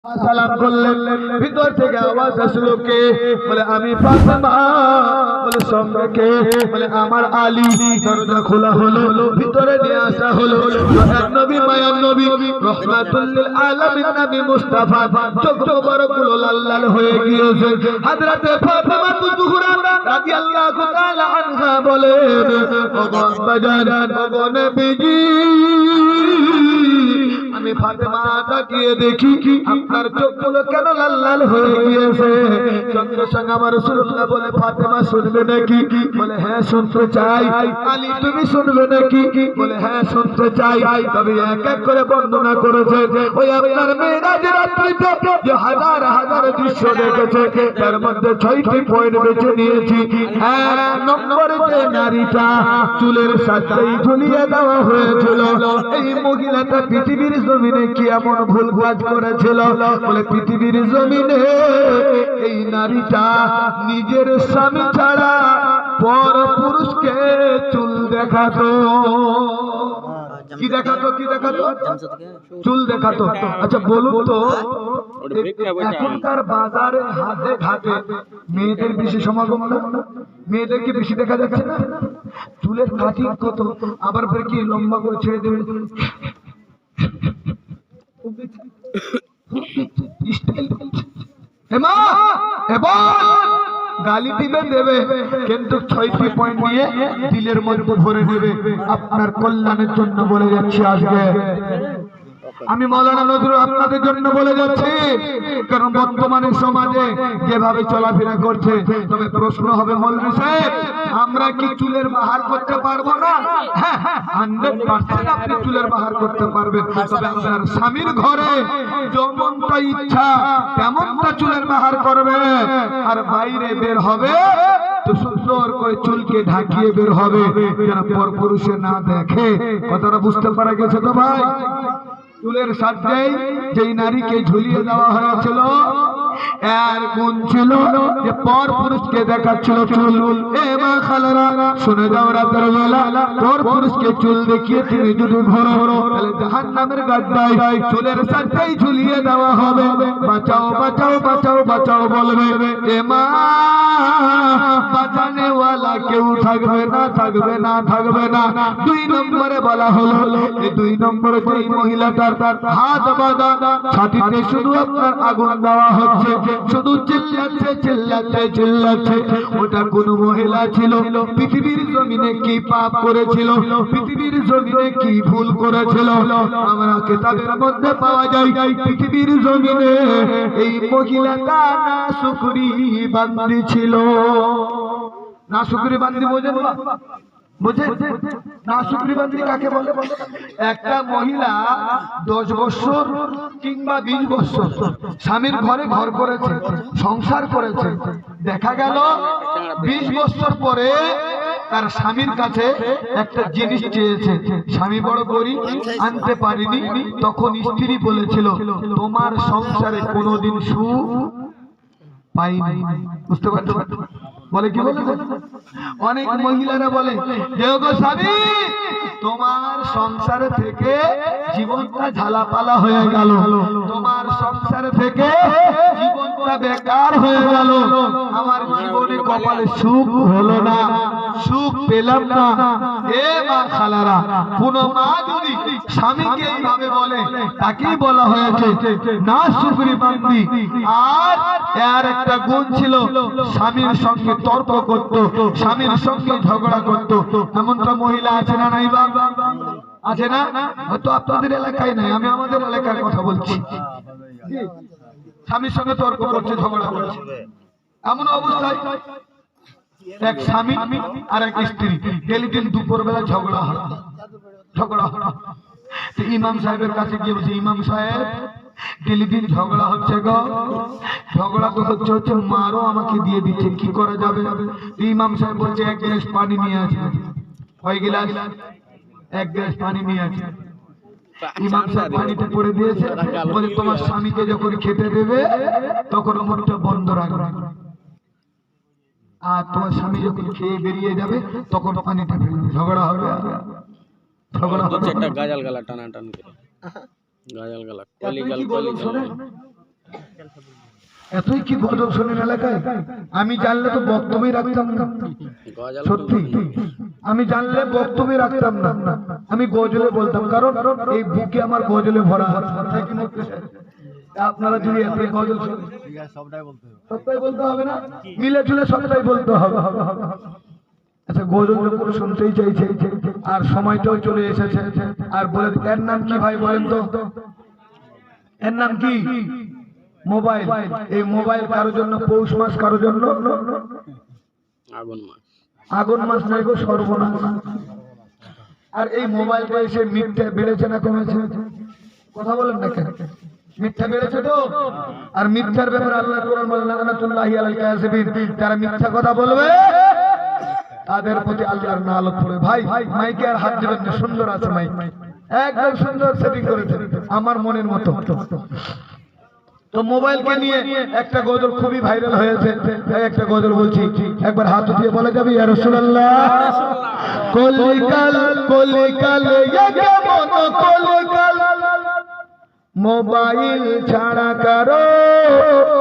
সালাম করলেন, ভিতর থেকে আওয়াজ আসলো কে? বলে আমি ফাতেমা। বলে সঙ্গে কে? বলে আমার আলী। দরজা খোলা হলো, ভিতরে নিয়ে আসা হলো দয়ার নবী, মায়ার নবী, রহমাতুল লিল আলামিন নবী মুস্তাফা। চোখ মোবারকগুলো লাল লাল হয়ে গিয়েছে। হযরতে ফাতেমা তুজুহরা রাদিয়াল্লাহু তাআলা আনহা বলেন, ওগো আব্বাজান, ওগো নবীজি, আমি ফাতেমা তাকিয়ে দেখি আপনার চোখগুলো কেন লাল লাল হয়ে গিয়েছে। সঙ্গে সঙ্গে আমার রাসূলুল্লাহ বলে, ফাতেমা শুনবে নাকি? বলে হ্যাঁ শুনতে চাই। আলী তুমি শুনবে নাকি? বলে হ্যাঁ শুনতে চাই। তবে এক এক করে বর্ণনা করেছে ওই আপনার মেরাজের রাত্রিতে যে হাজার হাজার দৃশ্য দেখেছে, তার মধ্যে 6টি পয়েন্ট বেছে নিয়েছি। এক নম্বরে যে নারীটা চুলের সাথেই ঝুলিয়ে দেওয়া হয়েছিল, এই মহিলাটা পৃথিবীর জমিনে কি এমন ভুল কাজ করেছিল? বলে পৃথিবীর জমিনে এই নারীটা নিজের স্বামী ছাড়া পর পুরুষকে চুল দেখাতো। কি দেখাতো? কি দেখাতো? চুল দেখাতো। আচ্ছা বলুন তো, এখনকার বাজারে হাটে ঘাটে মেয়েদের বেশি সমাগম না? মেয়েদেরকে বেশি দেখা যাচ্ছে না? চুলের কাটিং কত, আবার ফের কি লম্বা করে ছেড়ে দেবে, গালি দিবে দেবে, কিন্তু 6টি পয়েন্ট নিয়ে দিলের মধ্যে ভরে নেবে। আপনার কল্যাণের জন্য বলে যাচ্ছি আজকে আমি মাওলানা নজরুল আপনাদের জন্য বলে যাচ্ছি, কারণ বর্তমানে সমাজে যেভাবে চলাফেরা করছে। তবে প্রশ্ন হবে, মৌলভী সাহেব আমরা কি চুলের বাহার করতে পারবো না? হ্যাঁ, 100% আপনি চুলের বাহার করতে পারবেন। তবে আপনার স্বামীর ঘরে যেমনটা ইচ্ছা তেমনটা চুলের বাহার করবে, আর বাইরে বের হবে তো সুন্দর করে চুলকে ঢাকিয়ে বের হবে, যেন পরপুরুষে না দেখে। কথাটা বুঝতে পারা গেছে তো ভাই? চুলের সাথে যেই নারীকে ঝুলিয়ে দেওয়া হয়েছিল, এর গুণ ছিল যে পর পুরুষকে দেখাচ্ছিল চুল। এ মা খালারা শুনে যাও, রাতের বেলা পর পুরুষকে চুল দেখিয়ে তুমি যদি ধরো, তাহলে জাহান্নামের গাড্ডায় চুলের সাথেই ঝুলিয়ে দেওয়া হবে। বাঁচাও বাঁচাও বাঁচাও বাঁচাও বলবে, এ মা বাঁচানে ওয়ালা কেউ থাকবে না, থাকবে না, থাকবে না। 2 নম্বরে বলা হলো, এই 2 নম্বরে যেই মহিলাটার হাত বাঁধা, ছাতিতে শুধু আপনার আগুন দেওয়া হচ্ছে, শুধু চিল্লাচ্ছে চিল্লাচ্ছে চিল্লাচ্ছে। ওটা কোন মহিলা ছিল? পৃথিবীর জমিনে কি পাপ করেছিল, পৃথিবীর জমিনে কি ভুল করেছিল, আমরা কিতাবের মধ্যে পাওয়া যায়। পৃথিবীর জমিনে এই মহিলাটা নাশুকরি বান্দি ছিল। নাশুকরি বান্দি বোঝেন? বুঝে নাশুকরি বান্দি কাকে বলে? একটা মহিলা 10 বছর কিংবা 20 বছর স্বামীর ঘরে ঘর করেছে, সংসার করেছে, দেখা গেল 20 বছর পরে তার স্বামীর কাছে একটা জিনিস চেয়েছে, স্বামী বড় গরিব আনতে পারিনি, তখন স্ত্রী বলেছিল তোমার সংসারে কোনোদিন সুখ পাইনি। বুঝতে পারছো? বলে কি বলে? অনেক মহিলারা বলে, গো স্বামী তোমার সংসার থেকে জীবনটা ঝালাপালা হয়ে গেল, তোমার সংসার থেকে জীবনটা বেকার হয়ে গেল, আমার জীবনে কপালে সুখ হলো না, সুখ পেলাম না। এ মা খালারা, কোন মা যদি স্বামীকে এইভাবে বলে, তাকেই বলা হয়েছে নাশুকরি বান্দি। আর এর একটা গুণ ছিল, স্বামীর সঙ্গে তর্ক করত, স্বামীর সঙ্গে ঝগড়া করত। এমনটা মহিলা আছে না নাই বাবা? আছে না? হয়তো আপনাদের এলাকায় নাই, আমি আমাদের এলাকার কথা বলছি। স্বামীর সঙ্গে তর্ক করছে, ঝগড়া করছে। এমন অবস্থায় এক স্বামী আর এক স্ত্রী ডেলি দিন দুপুর বেলা ঝগড়া হয়, ঝগড়া হয়। ইমাম সাহেবের কাছে গিয়ে বলছে, ইমাম সাহেব ডেলি দিন ঝগড়া হচ্ছে গো, ঝগড়া তো হচ্ছে হচ্ছে, মারও আমাকে দিয়ে দিচ্ছে, কি করা যাবে? ইমাম সাহেব বলছে 1 গ্লাস পানি নিয়ে আসে। কয় গ্লাস? 1 গ্লাস পানি নিয়ে আসে। ইমাম সাহেব পানিটা করে দিয়েছে, বলে তোমার স্বামীকে যখন খেতে দেবে তখন মুখটা বন্ধ রাখবে, আর তোমার স্বামী যখন খেয়ে বেরিয়ে যাবে তখন পানিটা ফেলবে। ঝগড়া হবে, ঝগড়া হবে। একটা গাজাল গালা টানা টান করে গাজাল গালা কলি গাল কলি গাল। এতই কি গজল শোনেন এলাকায়? আমি জানলে তো বক্তব্যই রাখতাম না, সত্যি আমি জানলে বক্তব্যই রাখতাম না, আমি গজলে বলতাম, কারণ এই বুকে আমার গজলে ভরা আছে। আপনারা যদি এত গজল সবটাই বলতে হবে না, মিলে ঝুলে সবটাই বলতে হবে। আচ্ছা, গজল যখন শুনতেই চাইছে আর সময়টাও চলে এসেছে, আর বলে এর নাম কি ভাই বলেন তো? এর নাম কি? মোবাইল। এই মোবাইল কারোর জন্য পৌষ মাস, কারোর জন্য আগুন মাস, নাই গো সর্বনাশ। আর এই মোবাইলটা এসে মিথ্যা বেড়েছে না কমেছে? কথা বলেন না কেন? মিথ্যা বেড়েছে তো। আর মিথ্যার ব্যাপারে আল্লাহ কোরআন বলেন, লানাতুল্লাহি আলাল কাযিবিন, যারা মিথ্যা কথা বলবে তাদের প্রতি আল্লাহর লানত পড়ে। ভাই মাইকে আর হাত দিবেন না, সুন্দর আছে মাইক, একদম সুন্দর সেটিং করেছে আমার মনের মতো। তো মোবাইলকে নিয়ে একটা গজল খুবই ভাইরাল হয়েছে, একটা গজল বলছি, একবার হাত দিয়ে বলা যাবে ইয়া রাসূলুল্লাহ। কলিকাল কলিকাল ইয়া কেমন কলিকাল, মোবাইল ছাড়া কারো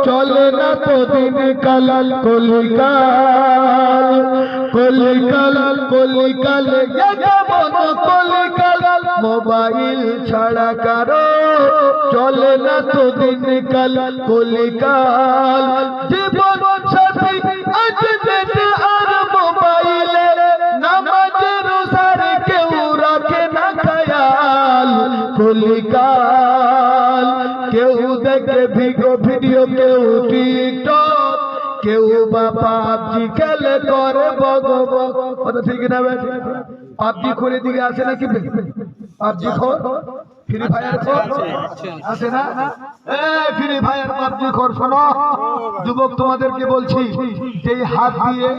চলে না তো দিন কাল। কলিকাল কলিকাল কলিকাল ইয়া কেমন কলিকাল, মোবাইল ছাড়া কারো চলে না তো দিন কাল। কলিকাল জীবন সাথী আজ যেতে আর মোবাইলে, নামাজ রোজার কেউ রাখে না খেয়াল। কলিকাল কেউ দেখে ভিডিও, কেউ টিকটক, কেউ বা পাবজি খেলে করে বগব। কথা ঠিক না ভাই? পাবজি করে দিকে আসে নাকি? পাবজি খোর, ফ্রি ফায়ার খোর আসে না? ফ্রি ফায়ার পাবজি খোর, শোনো যুবক, তোমাদেরকে বলছি, যে হাত দিয়ে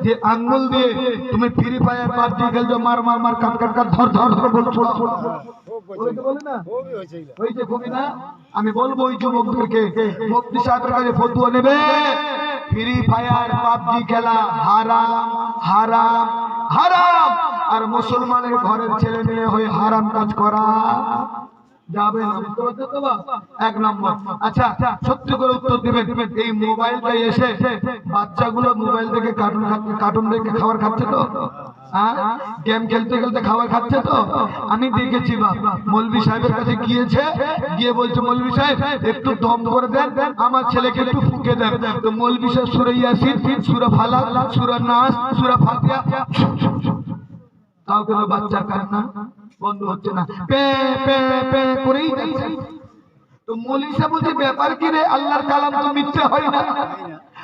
যে আঙ্গুল দিয়ে তুমি ফ্রি ফায়ার পাবজি খেলছো, মার মার মার কাট কাট কাট ধর ধর ধর বলছো, আমি বলবো ওই যুবকদেরকে, মুফতি সাহেবের কাছে ফতোয়া নেবে, ফ্রি ফায়ার পাবজি খেলা হারাম হারাম হারাম। আর মুসলমানের ঘরের ছেলে মেয়ে হয়ে হারাম কাজ করা যাবে না, বুঝতে পারছো তো? এক নম্বর। আচ্ছা, সত্যি করে উত্তর দিবেন, এই মোবাইলটা এসে বাচ্চাগুলো মোবাইল দেখে কার্টুন দেখে খাবার খাচ্ছে তো? গেম খেলতে খেলতে খাবার খাচ্ছে তো? আমি দেখেছি বাবা, মৌলভী সাহেবের কাছে গিয়েছে, গিয়ে বলছে মৌলভী সাহেব একটু দম করে দেন, আমার ছেলেকে একটু ফুঁকে দেন। তো মৌলভী সাহেব সূরা ইয়াসিন, সূরা ফালাক, সূরা নাস, সূরা ফাতিহা, তাও কেন বাচ্চা কান্না বন্ধ হচ্ছে না, পে পে পে করেই যাচ্ছে। তো মৌলভী সাহেব বলছে ব্যাপার কি রে, আল্লাহর কালাম তো মিথ্যা হয় না,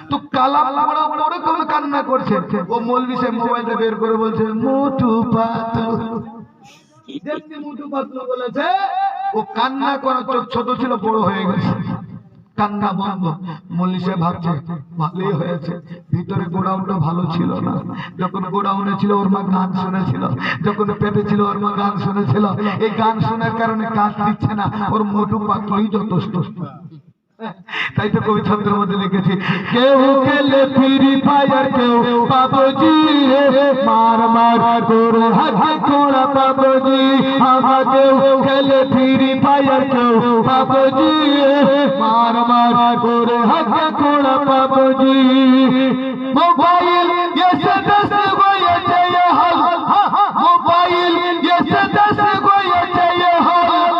তো কালাম পড়া পড়ে কোন কান্না করছে? ও মৌলভী সাহেব মোবাইলটা বের করে বলছে মোটু পাতলু। যেমনি মোটু পাতলু বলেছে, ও কান্না করা চোখ ছোট ছিল, বড় হয়ে গেছে, কান্না বন্ধ। মৌলভী সাহেব ভাবছে ভালোই হয়েছে, ভিতরে গোডাউনটা ভালো ছিল না। যখন গোডাউনে ছিল ওর মা গান শুনেছিল, যখন পেটে ছিল ওর মা গান শুনেছিল। এই গান শোনার কারণে কাজ দিচ্ছে না, ওর মোটু পাতলুই যথেষ্ট। তাই তো কবি ছন্দের মধ্যে লিখেছি, কেউ খেলে ফ্রি ফায়ার, কেউ পাবজি, মার মার করে হাতে খোঁড়া পাবজি। আমার কেউ খেলে ফ্রি ফায়ার, কেউ পাবজি, মার মার করে হাতে খোঁড়া পাবজি। মোবাইল এসে দশ হয়েছে হাল, মোবাইল এসে দশ হয়েছে হাল,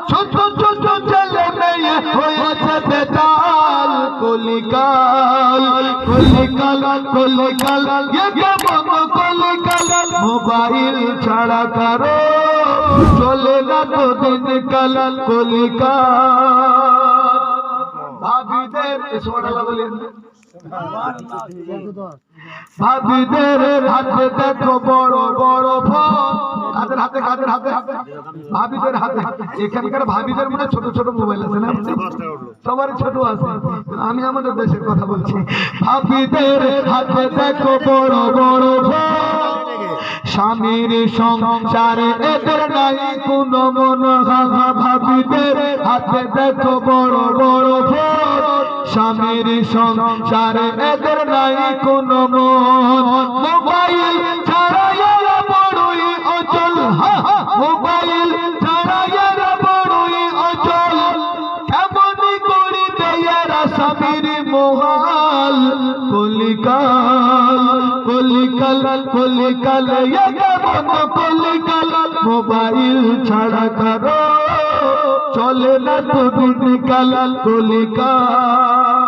ছোট ছোট ছেলে মেয়ে হয়েছে বেতাল। কলিকাল কলিকাল কলিকাল কেমন কলিকাল, মোবাইল ছাড়া কারো চলে না তো দিন কাল। কলিকাল ভাবিদের ভাবিদের হাতে দেখো বড় বড় ফোন, কাদের হাতে কাদের হাতে? ভাবিদের হাতে। এখানকার ভাবিদের মনে ছোট ছোট মোবাইল আছে না? সবার ছোট আছে, আমি আমাদের দেশের কথা বলছি। ভাবিদের হাতে দেখো বড় বড় ফোন, স্বামীর সংসারে এদের নাই কোনো মন। ভাবিদের হাতে দেখো বড় বড় ফোন, স্বামীর সংসারে এদের নাই কোনো মন। মোবাইল ছাড়া এরা বড়ই অচল, মোবাইল ছাড়া এরা বড়ই অচল। কেমন করিতে এরা স্বামীর মোহাল কলিকাল কলিকাল কলিকাল কলিকাল মোবাইল ছাড়া কারো চলে না তো দিনকাল কলিকাল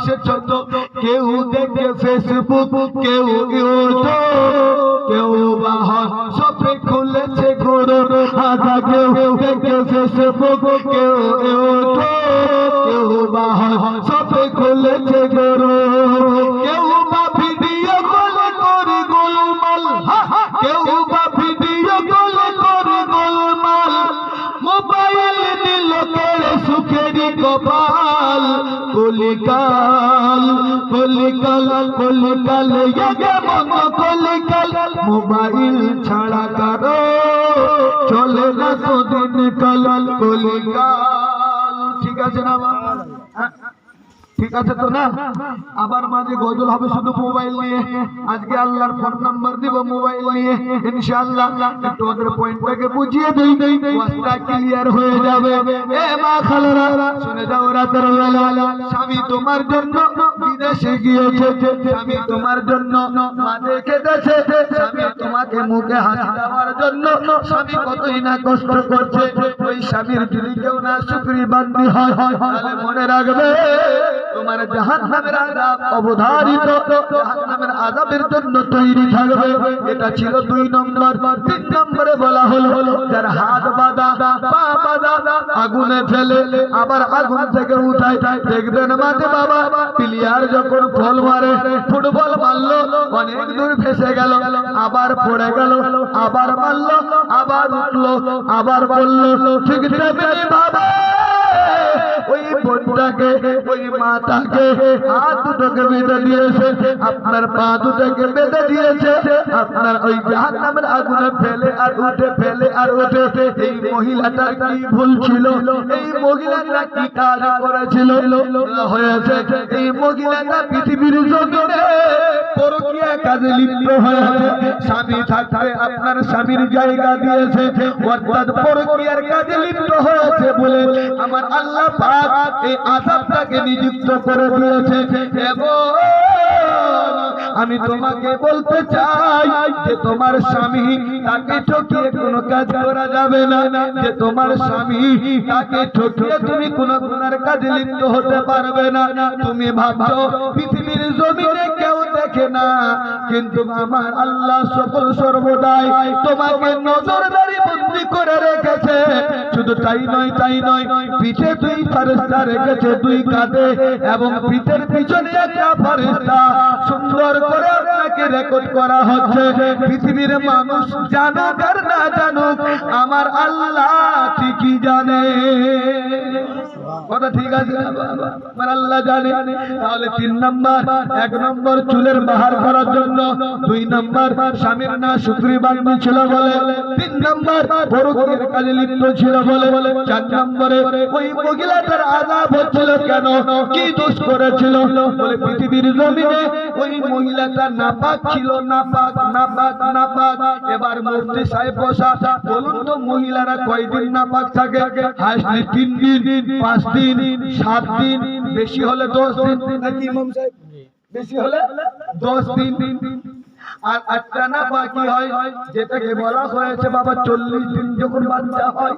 সে ছোট কেউ দেখে ফেসবুক কেউ ইউটিউব কেউ সবে খুলেছে গরু আধা কেউ দেখে ফেসবুক কেউ ইউটিউব কেউ সবে খুলেছে গরু কেউ বা ভিডিও কল করে গোলমাল কেউ বা ভিডিও কল করে গোলমাল মোবাইল দিল করে সুখেরি কপাল কলিকাল কলিকাল কলিকাল কলিকাল মোবাইল ছাড়া কারো চলে না তো দিনকাল কলিকাল ঠিক আছে না ঠিক আছে তো না আবার মাঝে গজল হবে শুধু মোবাইল নিয়ে আজকে আল্লাহর ফোন নাম্বার দিব মোবাইল নিয়ে ইনশাআল্লাহ একটু ওদের পয়েন্টটাকে বুঝিয়ে দেই ওয়াজটা ক্লিয়ার হয়ে যাবে এ মা খালারা শুনে যাও রাতের বেলা স্বামী তোমার জন্য বিদেশে গিয়েছে স্বামী তোমার জন্য মাঝে কেটেছে স্বামী তোমাকে মুখে হাসি দেওয়ার জন্য স্বামী কতই না কষ্ট করছে ওই স্বামীর যদি কেউ না শুকরিবান্দি হয় তাহলে মনে রাখবে তোমার জাহান্নামের আযাব অবধারিত জাহান্নামের আযাবের জন্য তৈরি থাকবে এটা ছিল 2 নম্বর 3 নম্বরে বলা হলো যার হাত বাঁধা পা বাঁধা আগুনে ফেলে আবার আগুন থেকে উঠায় দেখবেন মাঝে বাবা প্লেয়ার যখন বল মারে ফুটবল মারলো অনেক দূর ভেসে গেল আবার পড়ে গেল আবার মারলো আবার উঠলো আবার বললো ঠিক তেমনি বাবা ওই বোনটাকে ওই মাটাকে হাত দুটোকে বেঁধে দিয়েছে আপনার পা দুটোকে বেঁধে দিয়েছে আপনার ওই জাহান্নামের আগুনে ফেলে আর উঠে ফেলে আর উঠে এই মহিলাটার কি ভুল ছিল এই মহিলাটা কি কাজ করেছিল হয়েছে এই মহিলাটা পৃথিবীর জমিনে পরকীয়া কাজে লিপ্ত হয়েছে স্বামী থাকতে আপনার স্বামীর জায়গা দিয়েছে অর্থাৎ পরকীয়ার কাজে লিপ্ত হয়েছে বলে আমার আল্লাহ পাক এই আযাবটাকে নিযুক্ত করে দিয়েছে এবং আমি তোমাকে বলতে চাই যে তোমার স্বামী তাকে ঠকিয়ে কোনো কাজ করা যাবে না যে তোমার স্বামী তাকে ঠকিয়ে তুমি কোনো গুনার কাজে লিপ্ত হতে পারবে না তুমি ভাবছো পৃথিবীর জমিনে কেউ দেখে না কিন্তু আমার আল্লাহ সকল সর্বদাই তোমাকে নজরদারি বন্দী করে রেখেছে শুধু তাই নয় পিঠে 2 ফেরেশতা রেখেছে 2 কাঁধে এবং পিঠের পিছনে একটা ফেরেশতা সুন্দর করে আপনাকে রেকর্ড করা হচ্ছে পৃথিবীর মানুষ জানুক আর না জানুক আমার আল্লাহ ঠিকই জানে কথা ঠিক আছে আমার আল্লাহ জানে তাহলে 3 নম্বর 1 নম্বর চুলের বাহার করার জন্য 2 নম্বর স্বামীর না শুকরিবান্দি ছিল বলে 3 নম্বর পরকীয়ার কাজে লিপ্ত ছিল বলে 4 নম্বরে ওই মহিলাটার আযাব হচ্ছিল কেন কি দোষ করেছিল বলে পৃথিবীর জমিনে ওই মহিলাটা নাপাক ছিল নাপাক এবার মুফতি সাহেব বসা বলুন তো মহিলারা কয়দিন নাপাক থাকে হাসলি 3 দিন 5 দিন 7 দিন বেশি হলে 10 দিন নাকি ইমাম সাহেব বেশি হলে 10 দিন আর একটা না বাকি হয় যেটাকে বলা হয়েছে বাবা 40 দিন যখন বাচ্চা হয়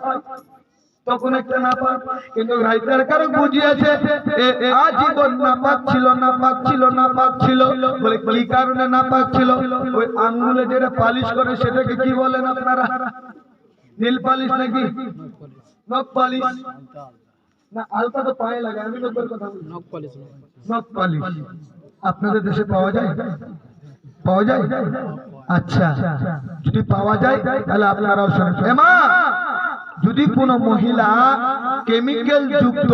তখন একটা নাপাক কিন্তু রাইতার কারক বুঝিয়েছে আজীবন নাপাক ছিল বলে কি কারণে নাপাক ছিল ওই আঙ্গুলে যেটা পালিশ করে সেটাকে কি বলেন আপনারা নীল পালিশ নাকি নখ পালিশ না আলতা তো পায়ে লাগে আমি তো কথা বলি নখ পালিশ আপনাদের দেশে পাওয়া যায় আচ্ছা যদি পাওয়া যায় তাহলে আপনারাও শুনবেন মা যদি কোনো মহিলা কেমিক্যাল যুক্ত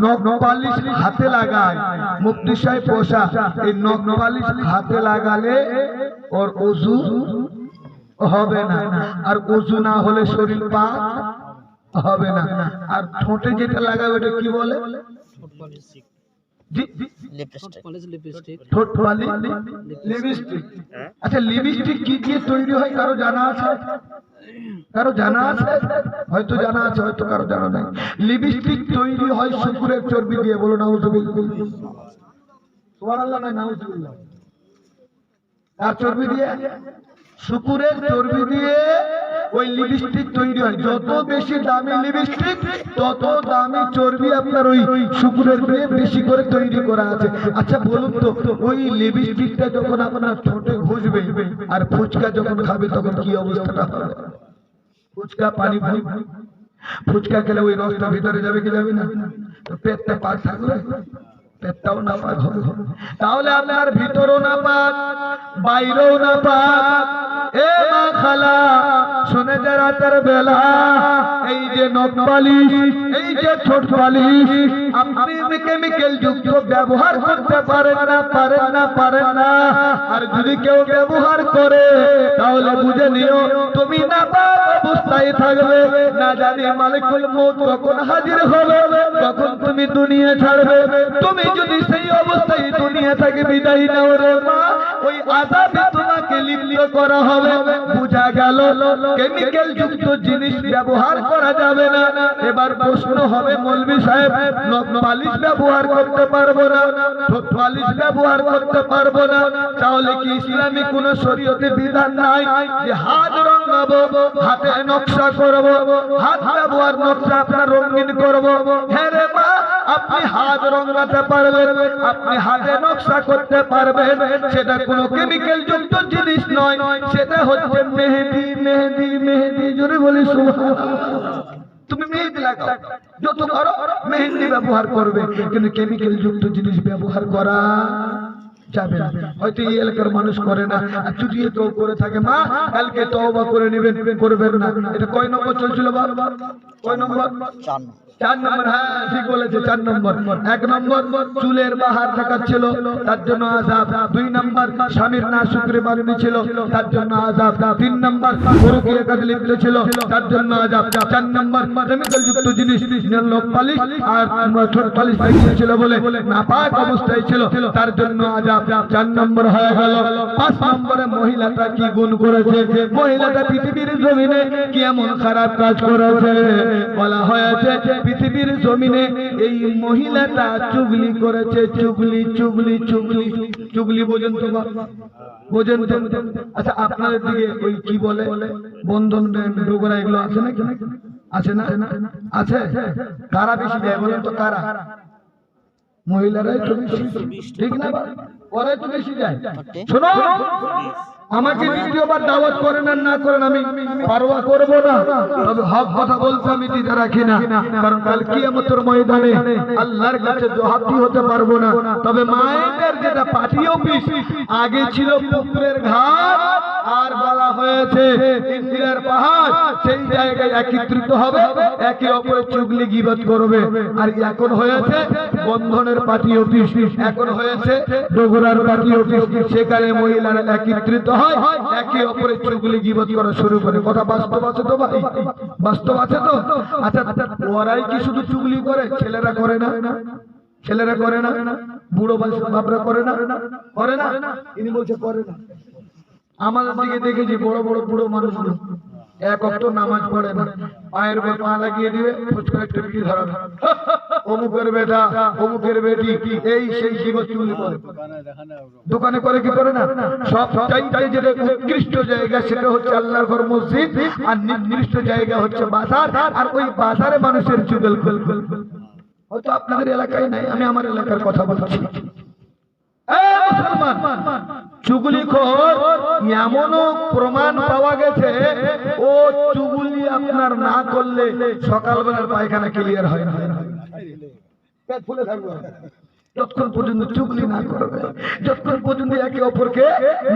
নখ পালিশ হাতে লাগায় মুফতি সাহেব পোষা এই নখ পালিশ হাতে লাগালে ওর ওযু হবে না আর ওযু না হলে শরীর পাক হবে না আর ঠোঁটে যেটা লাগায় ওটা কি বলে লিপস্টিক আচ্ছা লিপস্টিক কি দিয়ে তৈরি হয় কারো জানা আছে কারো জানা আছে? হয়তো জানা আছে, হয়তো কারো জানা নাই। লিপস্টিক তৈরি হয় শুকুরের চর্বি দিয়ে, বলো নাউজুবিল্লাহ। সুবহানাল্লাহ না নাউজুবিল্লাহ? কার চর্বি দিয়ে? শুকুরের চর্বি দিয়ে ওই লিপস্টিক তৈরি হয়। যত বেশি দামি লিপস্টিক তত দামি চর্বি আপনার ওই শুকুরের দিয়ে বেশি করে তৈরি করা আছে। আচ্ছা বলুন তো, ওই লিপস্টিকটা যখন আপনার ঠোঁটে ঘুষবে আর ফুচকা যখন খাবে তখন কি অবস্থাটা হবে? ফুচকা পানি ফুচকা খেলে ওই রসটা ভিতরে যাবে কি যাবে না? তো পেটটা পাক থাকবে, পেটটাও না পাক হবে। তাহলে আপনার ভিতরও না পাক, বাইরেও না পাক। এ মা খালা শুনে যা, রাতের বেলা এই যে নখ পালিশ, এই যে ঠোঁট পালিশ আপনি কেমিক্যাল যুক্ত ব্যবহার করতে পারেন না, পারেন না, পারেন না। আর যদি কেউ ব্যবহার করে তাহলে বুঝে নিও তুমি না পাক অবস্থায় থাকবে। না জানি মালিকুল মউত কখন হাজির হবে, কখন তুমি দুনিয়া ছাড়বে। তুমি যদি সেই অবস্থায় দুনিয়া থেকে বিদায় নাও রে মা, ওই আযাবে তোমাকে লিপ্ত করা হবে। বুঝা গেল কেমিক্যাল যুক্ত জিনিস ব্যবহার করা যাবে না। এবার প্রশ্ন হবে মৌলভী সাহেব, নখ পালিশ ব্যবহার করতে পারবো না, ঠোঁট পালিশ ব্যবহার করতে পারবো না, তাহলে কি ইসলামী কোন শরীয়তে বিধান নাই যে হাত রঙাবো, হাতে নকশা করব, হাত ব্যবহার নকশা আপনার রঙিন করব? হ্যাঁ রে মা, আপনি হাত রঙাতে পারবেন, আপনি হাতে নকশা করতে পারবেন। সেটা কোনো কেমিক্যাল যুক্ত জিনিস নয়, সেটা হচ্ছে মেহেদি। মেহেদি, মেহেদি জোরে বলি সুবহানাল্লাহ। তুমি মেহেদি লাগাও, যত পারো মেহেদি ব্যবহার করবে, কিন্তু কেমিক্যাল যুক্ত জিনিস ব্যবহার করা যাবে না। হয়তো এই এলাকার মানুষ করে না, আর যদি কেউ করে থাকে মা কালকে তওবা করে নেবেন, করবেন না। এটা কয় নম্বর চলছিল বাবা? কয় নম্বর? 4 নম্বর। হ্যাঁ ঠিক বলেছে, 4 নম্বর। 1 নম্বর চুলের বাহার দেখাচ্ছিল, তার জন্য আযাব। 2 নম্বর স্বামীর নাশুকরি বারণী ছিল, তার জন্য আযাব। 3 নম্বর পরকীয়া কাজে লিপ্ত ছিল, তার জন্য আযাব। 4 নম্বর কেমিক্যাল যুক্ত জিনিস নখ পালিশ আর ঠোঁট পালিশ লাগিয়েছিল বলে নাপাক অবস্থায় ছিল, তার জন্য আযাব। 4 নম্বর হয়ে গেল। 5 নম্বরে মহিলাটা কি গুণ করেছে? মহিলাটা পৃথিবীর জমিনে কি এমন খারাপ কাজ করেছে? বলা হয়েছে পৃথিবীর জমিনে এই মহিলাটা চুগলি করেছে। চুগলি, চুগলি, চুগলি, চুগলি বোঝেন তো? বোঝেন তো? আচ্ছা আপনাদের দিকে ওই কি বলে, বন্ধন ব্যাংক, ডোগরা, এগুলো আছে নাকি? আছে না? আছে। কারা বেশি দেয় বলেন তো? কারা? মহিলারাই তো বেশি, ঠিক না? ওরাই তো বেশি যায়। শোনো, আমাকে দ্বিতীয়বার দাওয়াত করেন আর না করেন আমি পারওয়া করব না, তবে হক কথা বলতে আমি দ্বিধা রাখি না। কারণ কাল কিয়ামতের ময়দানে আল্লাহর কাছে জবাবদিহি হতে পারবো না। তবে মায়েদের যেটা পার্টি অফিস আগে ছিল পুকুরের ঘাট, আর বলা হয়েছে ইন্দিরার পাহাড়, সেই জায়গায় একত্রিত হবে, একে অপরের চুগলি গীবত করবে। আর এখন হয়েছে বন্ধনের পার্টি অফিস, এখন হয়েছে ডোগরার পার্টি অফিস, সেখানে মহিলারা একত্রিত হয়, একে অপরের চুগলি গীবত করা শুরু করে। কথা বাস্তব আছে তো ভাই? বাস্তব আছে তো? আচ্ছা ওরাই কি শুধু চুগলি করে? ছেলেরা করে না? ছেলেরা করে না? বুড়ো বাপরা করে না? করে না? ইনি বলছে করে না। আমাদের দিকে দেখেছি বড় বড় বুড়ো মানুষগুলো এক ওয়াক্ত নামাজ পড়ে না, পায়ের উপর পা লাগিয়ে দিবে, ফুচকা একটা বিড়ি ধরাবে, অমুকের বেটা, অমুকের বেটি, এই সেই গীবত চুগলি করে। দোকানে করে কি করে না? সব চাইতে যেটা উৎকৃষ্ট জায়গা সেটা হচ্ছে আল্লাহর ঘর, মসজিদ, আর নির্দিষ্ট জায়গা হচ্ছে বাজার, আর ওই বাজারে মানুষের চুগল। হয়তো আপনাদের এলাকায় নাই, আমি আমার এলাকার কথা বলছি। চুগলিখোর এমনও প্রমাণ পাওয়া গেছে, ও চুগলি আপনার না করলে সকালবেলার পায়খানা ক্লিয়ার হয় না, পেট ফুলে থাকবে যতক্ষণ পর্যন্ত চুগলি না করবে, যতক্ষণ পর্যন্ত একে অপরকে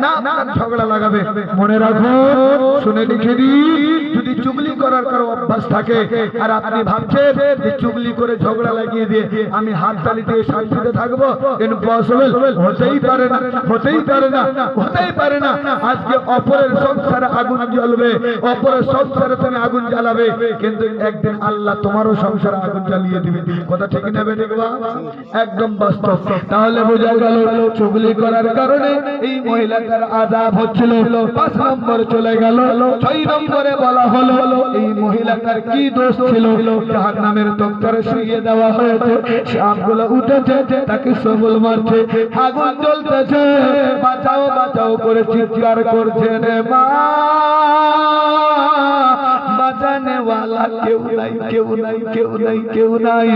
না ঝগড়া লাগাবে। মনে রাখো, শুনে লিখে দিন, যদি চুগলি করার কারো অভ্যাস থাকে আর আপনি ভাবছেন যে চুগলি করে ঝগড়া লাগিয়ে দিয়ে আমি হাত তালি দিয়ে শান্তিতে থাকবো, ইম্পসিবল, হতেই পারে না, হতেই পারে না, হতেই পারে না। আজকে অপরের সংসারে আগুন জ্বলবে, অপরের সংসারে তুমি আগুন জ্বালাবে, কিন্তু একদিন আল্লাহ তোমারও সংসারে আগুন জ্বালিয়ে দিবে। কথা ঠিক না বেঠিক? একদম বাস্তব। তাহলে বোঝা গেল চুগলি করার কারণে এই মহিলাটার আযাব হচ্ছিল। 5 নম্বর চলে গেল। 6 নম্বরে বলা হলো এই মহিলাটার কি দোষ ছিল? জাহান্নামের তক্তারে শুইয়ে দেওয়া হয়েছে, সাপগুলো উঠেছে, তাকে সবল মারছে, আগুন জ্বলতেছে, বাঁচাও বাঁচাও করে চিৎকার করছে, রে মা বাঁচানে ওয়ালা কেউ নাই, কেউ নাই, কেউ নাই, কেউ নাই।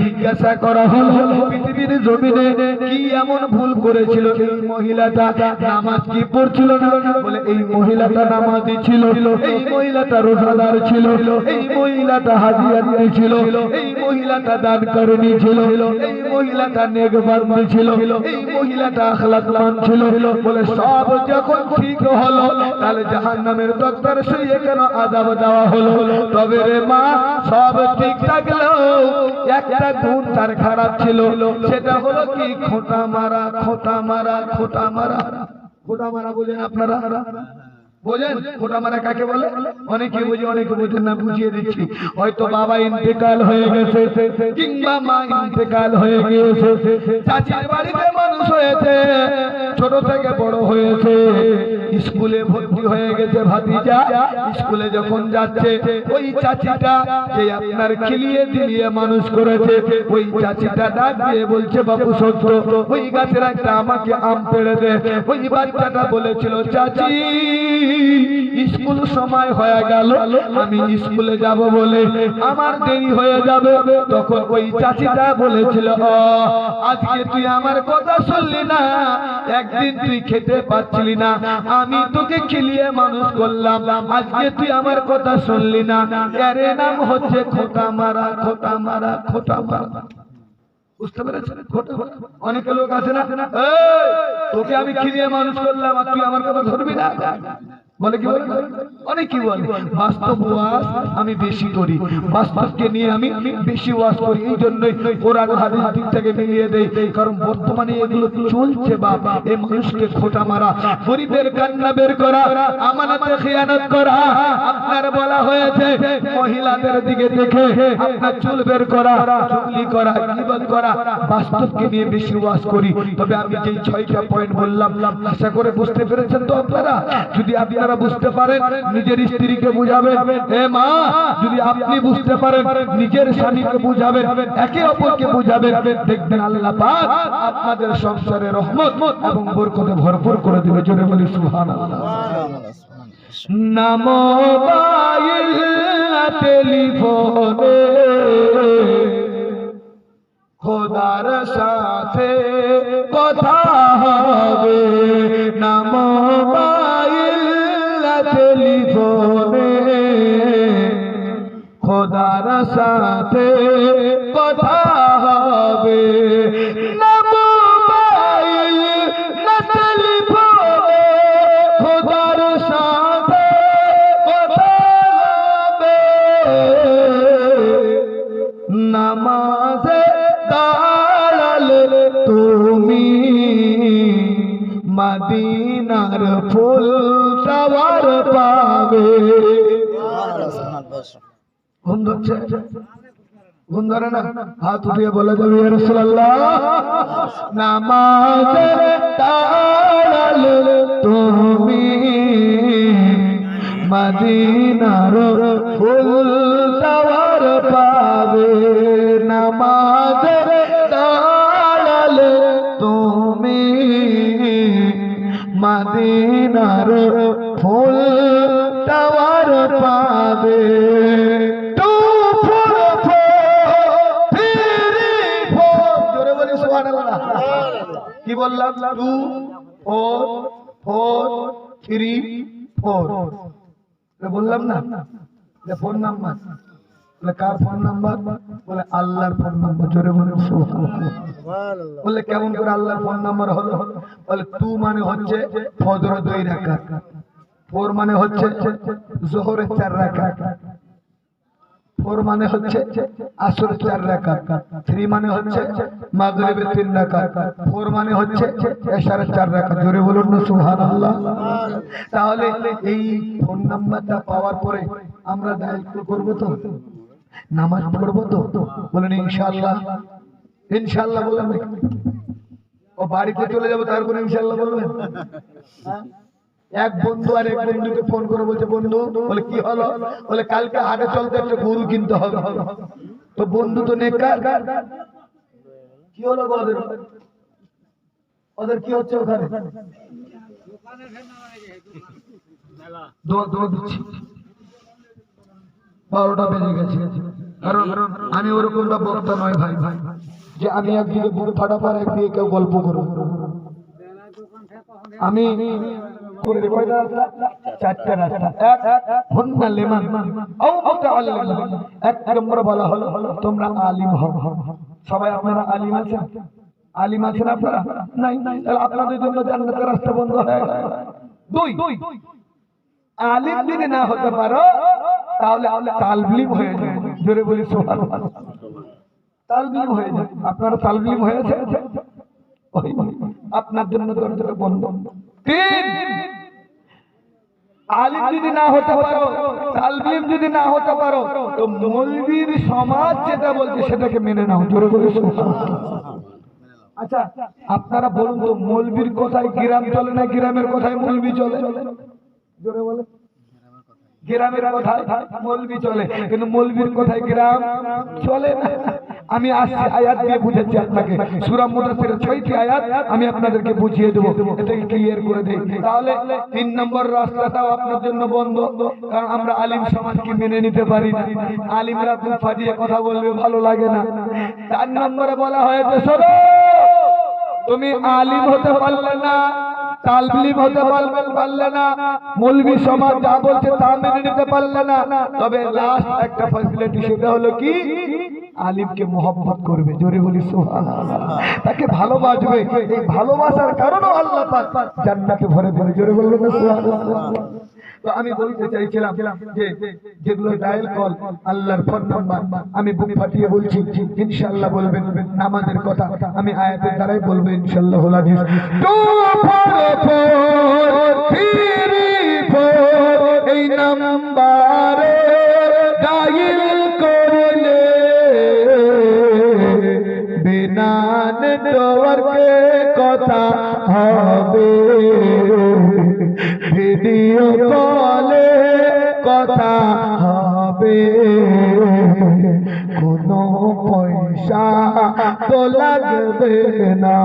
জিজ্ঞাসা করা হলো পৃথিবীর জমিনে কি এমন ভুল করেছিল এই মহিলাটা? নামাজ কি পড়ছিল না? বলে এই মহিলাটা নামাজি ছিল, এই মহিলাটা রোজাদার ছিল, এই মহিলাটা হাজিয়াতি ছিল, এই মহিলাটা দানকারিনী ছিল, এই মহিলাটা নেকবান্দি ছিল, এই মহিলাটা আখলাকমান ছিল। বলে সব যখন ঠিক হলো তাহলে জাহান্নামের তক্তার শুইয়ে কেন আযাব দেওয়া হলো? তবে রে মা সব ঠিক থাকলেও একটা গুণ তার খারাপ ছিল, সেটা হলো কি? খোঁটা মারা, খোঁটা মারা, খোঁটা মারা। খোঁটা মারা বোঝেন আপনারা? বোঝেন খোঁটা মারা কাকে বলে? অনেকে বুঝে, অনেকে বুঝেন না, বুঝিয়ে দিচ্ছি। হয়তো বাবা ইন্তেকাল হয়ে গেছে কিংবা মা ইন্তেকাল হয়ে গিয়েছে, চাচির বাড়িতে মানুষ হয়েছে, ছোট থেকে বড় হয়েছে, স্কুলে ভর্তি হয়ে গেছে ভাতিজা। স্কুলে যখন যাচ্ছে ওই চাচিটা যে আপনার খিলিয়ে দিলিয়ে মানুষ করেছে, ওই চাচিটা ডাক দিয়ে বলছে, বাবু সত্য ওই গাছের একটা আমাকে আম পেড়ে দে। ওই বাচ্চাটা বলেছিল, চাচি স্কুল সময় হয়ে গেল, আমি স্কুলে যাব বলে আমার দেরি হয়ে যাবে। তখন ওই চাচিটা বলেছিল, আজকে তুই আমার কথা শুনলি না, একদিন তুই খেতে পাচ্ছিলি না, আমি তোকে খিলিয়ে মানুষ করলাম, আজকে তুই আমার কথা শুনলি না, এর নাম হচ্ছে খোঁটা মারা, খোঁটা মারা, খোঁটা মারা। বুঝতে পেরেছেন? অনেক লোক আছে না, তোকে আমি খিলিয়ে মানুষ করলাম আর তুই আমার কথা ধরবি না, বলে কি বলে? অনেক কি বলে বাস্তব ওয়াজ আমি বেশি করি, বাস্তবকে নিয়ে আমি বেশি ওয়াজ করি, এই জন্যই কোরআন হাদিস দিক থেকে মিলিয়ে দেই। কারণ বর্তমানে এগুলো চলছে বাবা, এই মানুষকে খোঁটা মারা, গরিবের কান্না বের করা, আমানতে খেয়ানত করা। আপনার বলা হয়েছে মহিলাদের দিকে দেখে আপনার চুল বের করা, চুগলি করা, গীবত করা। বাস্তবকে নিয়ে বেশি ওয়াজ করি। তবে আমি যেই 6টা পয়েন্ট বললাম আশা করে বুঝতে পেরেছেন তো আপনারা? যদি আপনারা বুঝতে পারেন নিজের স্ত্রীকে বুঝাবেন, হে মা যদি আপনি বুঝতে পারেন নিজের স্বামীকে বুঝাবেন, একে অপরকে বুঝাবেন, দেখবেন আল্লাহ পাক আপনাদের সংসারে রহমত এবং বরকতে ভরপুর করে দিবে। জোরে বলি সুবহানাল্লাহ। না মোবাইল না টেলিফোনে খোদার সাথে কথা হবে, না মোবাইল না টেলিফোনে খোদার সাথে কথা হবে, না মোবাইল না টেলিফোনে খোদার সাথে কথা হবে, নামাজে দাঁড়ালে তুমি মদিনার ফুল টাওয়ার পাবে। ঘুম ধরছে? ঘুম ধরে না? হাত উঠিয়ে বলে যাবে ইয়া রাসূলুল্লাহ, নামাজে দাঁড়ালে তুমি মদিনার ফুল টাওয়ার পাবে, নামাজে দাঁড়ালে তুমি মদিনার ফুল টাওয়ার পাবে। কি বললাম? 2 4 4 3 4 বললাম না? Phone number. কার ফোন নাম্বার? বলে আল্লাহর ফোন নাম্বার। জোরে বলে সুবহানাল্লাহ। বলে কেমন করে আল্লাহর ফোন নাম্বার হলো? বলে 2 মানে হচ্ছে ফজর 2 রাকাত, 4 মানে হচ্ছে যোহরের 4 রাকাত, 4 মানে হচ্ছে আসরের 4 রাকাত, 3 মানে হচ্ছে মাগরিবের 3 রাকাত, 4 মানে হচ্ছে এশারের 4 রাকাত। জোরে বলুন না সুবহানাল্লাহ। তাহলে এই ফোন নাম্বারটা পাওয়ার পরে আমরা দায়িত্ব করব তো, নামাজ পড়ব তো? বলেন ইনশাআল্লাহ। ইনশাআল্লাহ বলবেন না? ও বাড়িতে চলে যাবে তারপরে ইনশাআল্লাহ বলবেন? এক বন্ধু আর এক বন্ধুকে ফোন করে বলছে, বন্ধু বলে কি হলো? বলে কালকে হাটে চলতে একটা গরু কিনতে হবে। তো বন্ধু তো নেককার, কি হলো ওদের? ওদের কি হচ্ছে ওখানে? দোয়া দিচ্ছি। 12টা বেজে গেছে। কারণ আমি ওরকম বক্তা নয় ভাই, যে আমি একদিকে বুক ফাটাবো আর একদিকে কেউ গল্প করবো। আমি চারটা রাস্তা, এক নম্বর বলা হলো তোমরা আলিম হও। সবাই আপনারা আলিম আছেন? আলিম আছেন আপনারা? নাই, তাহলে আপনাদের জন্য জান্নাতের রাস্তা বন্ধ হয়ে গেল। দুই, আলিম যদি না হতে পারো তাহলে তালবিলিম হয়ে যাবে। জোরে বলি সুবহানাল্লাহ। তালবিলিম হয়ে যাবে। আপনারা তালবিলিম হয়েছে, আপনার জন্য দরজাটা বন্ধ। তিন, আলিম যদি না হতে পারো, তালবিলিম যদি না হতে পারো, তো মৌলবীর সমাজ যেটা বলছে সেটাকে মেনে নাও। জোরে বলি সুবহানাল্লাহ। আচ্ছা আপনারা বলুন তো, মৌলবীর কোথায় গ্রাম চলে না গ্রামের কোথায় মৌলবী চলে? জোরে বলে। গ্রামের কোথায় মৌলবী চলে, কিন্তু মৌলবীর কোথায় গ্রাম চলে না। আমি আসছি আয়াত দিয়ে বুঝাচ্ছি আপনাকে। সূরা মুদাসসিরের 6টি আয়াত আমি আপনাদেরকে বুঝিয়ে দেব, এটাকে ক্লিয়ার করে দেই। তাহলে 3 নম্বর রাস্তাটাও আপনার জন্য বন্ধ, কারণ আমরা আলিম সমাজকে মেনে নিতে পারি না। আলিমরা মুখ ফাটিয়ে কথা বলবে, ভালো লাগে না। 4 নম্বরে বলা হয়েছে, শোনো, তুমি আলিম হতে পারলে না, তালবিলিম হতে পারলে না, মৌলবী সমাজ যা বলছে তা মেনে নিতে পারলে না, তবে লাস্ট একটা ফ্যাসিলিটি, সেটা হলো কি? আলিমকে মহব্বত করবে। জোরে বলি সুবহানাল্লাহ। তাকে ভালোবাসবে। এই ভালোবাসার কারণে আল্লাহ পাক জান্নাতে ভরে দেবে। জোরে বলবেন না সুবহানাল্লাহ। তো আমি বলতে চাইছিলাম যে যেগুলো ডায়াল কল আল্লাহর ফোন নাম্বার, আমি বুক ফাটিয়ে বলছি ইনশাআল্লাহ বলবেন। নামাজের কথা আমি আয়াতের দ্বারাই বলবো ইনশাআল্লাহ। হাদিস এই নাম্বারে ডায়াল করলে বিনা নেটওয়ার্কে কথা হবে, ভিডিও কলে কথা হবে, কোনো পয়সা তো লাগবে না,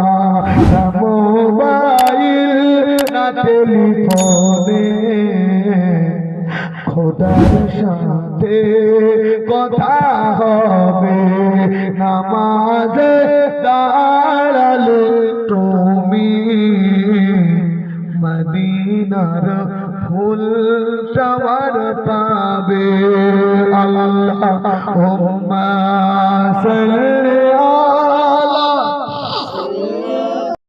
মোবাইল না টেলিফোনে, খোদার সাথে কথা হবে, নামাজে দাঁড়ালে তুমি মদিনার ফুল টাওয়ার পাবে।